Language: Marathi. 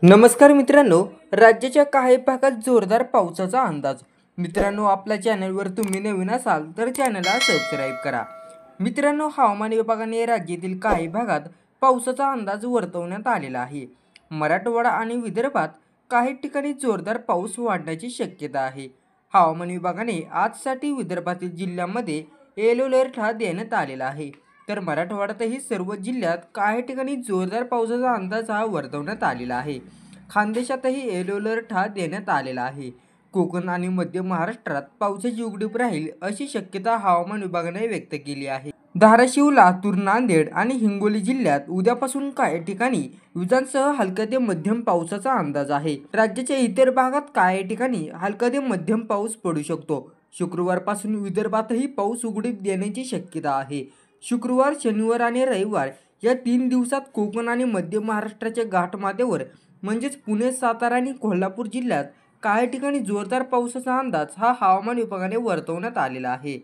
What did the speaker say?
नमस्कार मित्रांनो, राज्याच्या काही भागात जोरदार पावसाचा अंदाज. मित्रांनो, आपल्या चॅनलवर तुम्ही नवीन असाल तर चॅनलला सबस्क्राईब करा. मित्रांनो, हवामान विभागाने राज्यातील काही भागात पावसाचा अंदाज वर्तवण्यात आलेला आहे. मराठवाडा आणि विदर्भात काही ठिकाणी जोरदार पाऊस वाढण्याची शक्यता आहे. हवामान विभागाने आजसाठी विदर्भातील जिल्ह्यांमध्ये येलो अलर्ट देण्यात आलेला आहे. तर मराठवाड्यातही सर्व जिल्ह्यात काही ठिकाणी जोरदार पावसाचा अंदाज वर्तवण्यात आलेला आहे. खानदेशातही येलो अलर्ट देण्यात आलेला आहे. कोकण आणि मध्य महाराष्ट्रात पावसाची उघडीप राहील अशी शक्यता हवामान विभागाने व्यक्त केली आहे. धाराशिव, लातूर, नांदेड आणि हिंगोली जिल्ह्यात उद्यापासून काही ठिकाणी विजांसह हलक्या ते मध्यम पावसाचा अंदाज आहे. राज्याच्या इतर भागात काही ठिकाणी हलका ते मध्यम पाऊस पडू शकतो. शुक्रवारपासून विदर्भातही पाऊस उघडीप देण्याची शक्यता आहे. शुक्रवार, शनिवार आणि रविवार या 3 दिवसात कोकण आणि मध्य महाराष्ट्राच्या घाटमाथ्यावर म्हणजेच पुणे, सातारा आणि कोल्हापूर जिल्ह्यात काही ठिकाणी जोरदार पावसाचा अंदाज हवामान विभागाने वर्तवण्यात आलेला आहे.